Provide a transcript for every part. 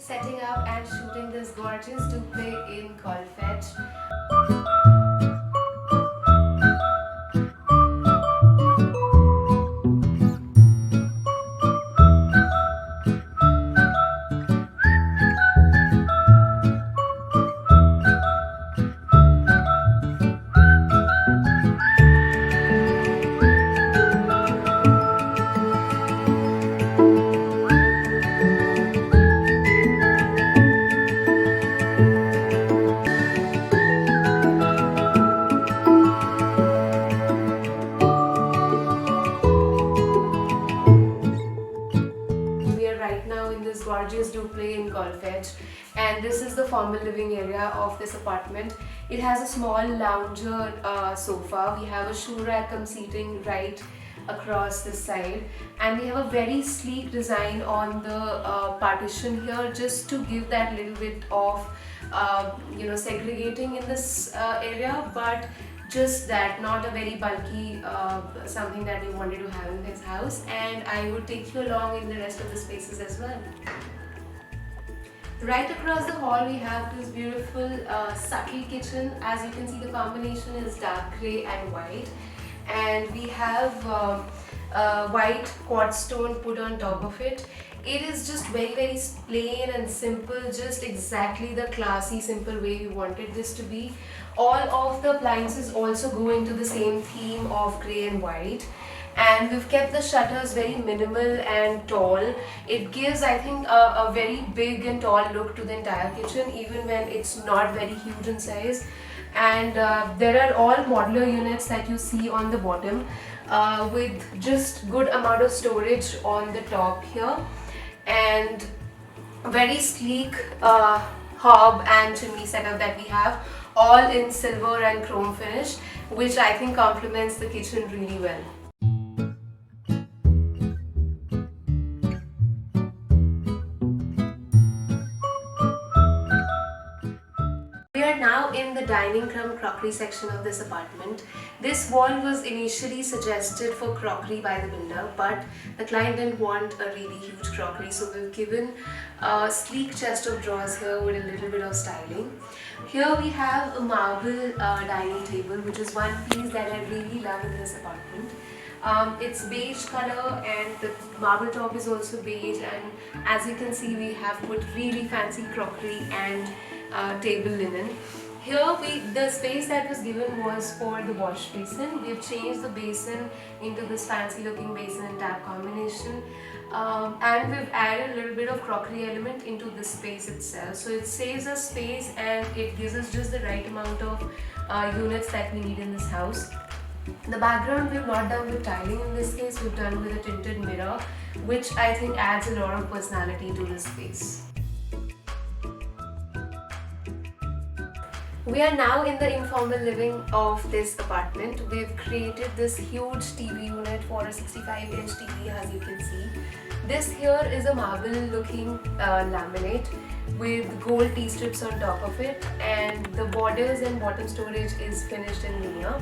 setting up and shooting this gorgeous display in Colfetch. We are right now in this gorgeous duplex in Colfetch, and this is the formal living area of this apartment. It has a small lounger sofa. We have a shoe rack cum seating right across this side, and we have a very sleek design on the partition here, just to give that little bit of segregating in this area, but just that, not a very bulky something that we wanted to have in this house. And I would take you along in the rest of the spaces as well. Right across the hall we have this beautiful subtle kitchen. As you can see, the combination is dark grey and white, and we have white quartz stone put on top of it. It is just very plain and simple, just exactly the classy simple way we wanted this to be. All of the appliances also go into the same theme of grey and white, and we've kept the shutters very minimal and tall. It gives, I think, a very big and tall look to the entire kitchen, even when it's not very huge in size. And there are all modular units that you see on the bottom, with just good amount of storage on the top here, and very sleek hob and chimney setup that we have, all in silver and chrome finish, which I think complements the kitchen really well. We are now in the dining room crockery section of this apartment. This wall was initially suggested for crockery by the builder, but the client didn't want a really huge crockery, so we've given a sleek chest of drawers here with a little bit of styling. Here we have a marble dining table, which is one piece that I really love in this apartment. It's beige color, and the marble top is also beige, and as you can see, we have put really fancy crockery and table linen. Here the space that was given was for the wash basin. We've changed the basin into this fancy looking basin and tap combination, and we've added a little bit of crockery element into this space itself. So it saves us space and it gives us just the right amount of units that we need in this house. The background we've not done with tiling in this case, we've done with a tinted mirror, which I think adds a lot of personality to this space. We are now in the informal living of this apartment. We've created this huge TV unit for a 65-inch TV, as you can see. This here is a marble looking laminate with gold T-strips on top of it, and the borders and bottom storage is finished in linear.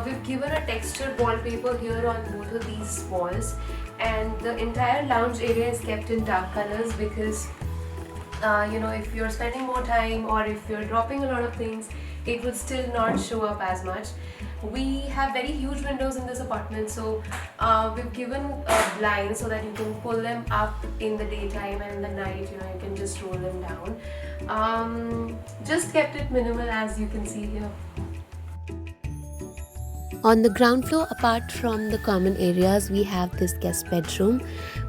We've given a textured wallpaper here on both of these walls, and the entire lounge area is kept in dark colors because if you're spending more time or if you're dropping a lot of things, it would still not show up as much. We have very huge windows in this apartment, so we've given blinds so that you can pull them up in the daytime, and in the night you can just roll them down. Just kept it minimal, as you can see here. On the ground floor, apart from the common areas, we have this guest bedroom,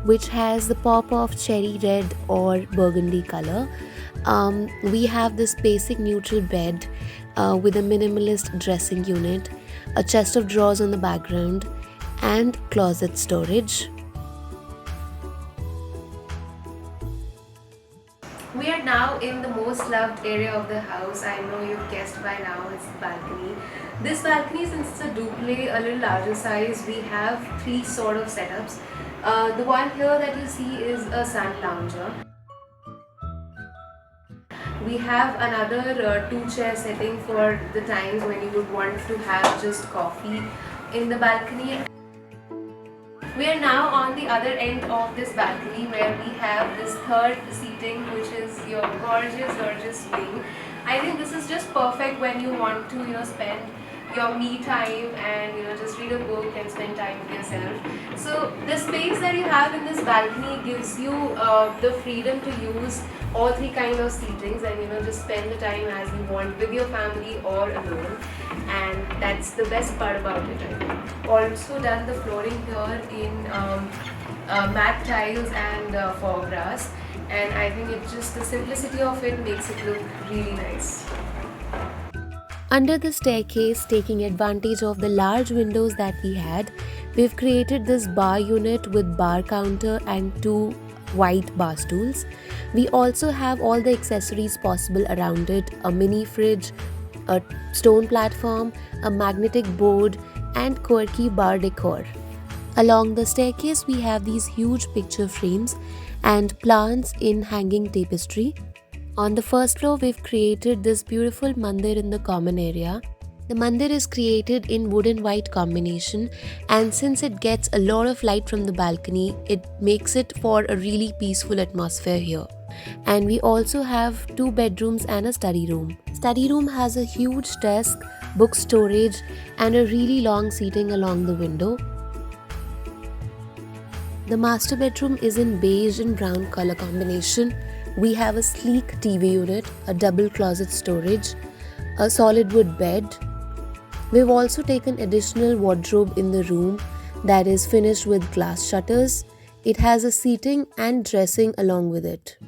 which has the pop of cherry red or burgundy color. We have this basic neutral bed with a minimalist dressing unit, a chest of drawers on the background, and closet storage. We are now in the most loved area of the house. I know you've guessed by now, it's the balcony. This balcony, since it's a duplex, a little larger size, we have three sort of setups. The one here that you see is a sun lounger. We have another two-chair setting for the times when you would want to have just coffee in the balcony. We are now on the other end of this balcony where we have this third seating, which is your gorgeous wing. I think this is just perfect when you want to, spend your me time and just read a book and spend time with yourself. So the space that you have in this balcony gives you the freedom to use all three kinds of seatings and just spend the time as you want with your family or alone, and that's the best part about it. I think also done the flooring here in matte tiles and faux grass, and I think it's just the simplicity of it makes it look really nice. Under the staircase, taking advantage of the large windows that we had, we've created this bar unit with bar counter and two white bar stools. We also have all the accessories possible around it: a mini fridge, a stone platform, a magnetic board, and quirky bar decor. Along the staircase, we have these huge picture frames and plants in hanging tapestry. On the first floor, we've created this beautiful mandir in the common area. The mandir is created in wood and white combination, and since it gets a lot of light from the balcony, it makes it for a really peaceful atmosphere here. And we also have 2 bedrooms and a study room. Study room has a huge desk, book storage, and a really long seating along the window. The master bedroom is in beige and brown color combination. We have a sleek TV unit, a double closet storage, a solid wood bed. We've also taken additional wardrobe in the room that is finished with glass shutters. It has a seating and dressing along with it.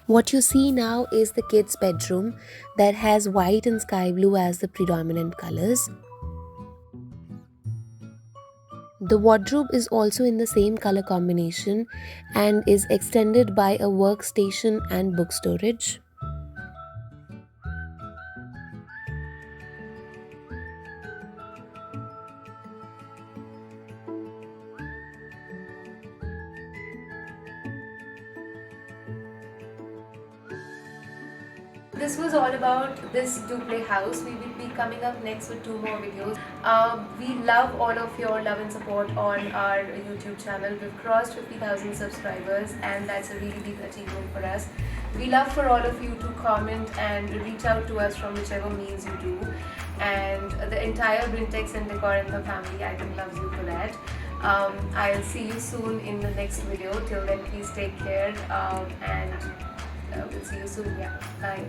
What you see now is the kids' bedroom that has white and sky blue as the predominant colors. The wardrobe is also in the same color combination and is extended by a workstation and book storage. This was all about this Duplay house. We will be coming up next with 2 more videos. We love all of your love and support on our YouTube channel. We've crossed 50,000 subscribers, and that's a really big achievement for us. We love for all of you to comment and reach out to us from whichever means you do. And the entire Brintex and Decor and the family, I think, loves you for that. I'll see you soon in the next video. Till then, please take care, and we'll see you soon. Yeah, bye.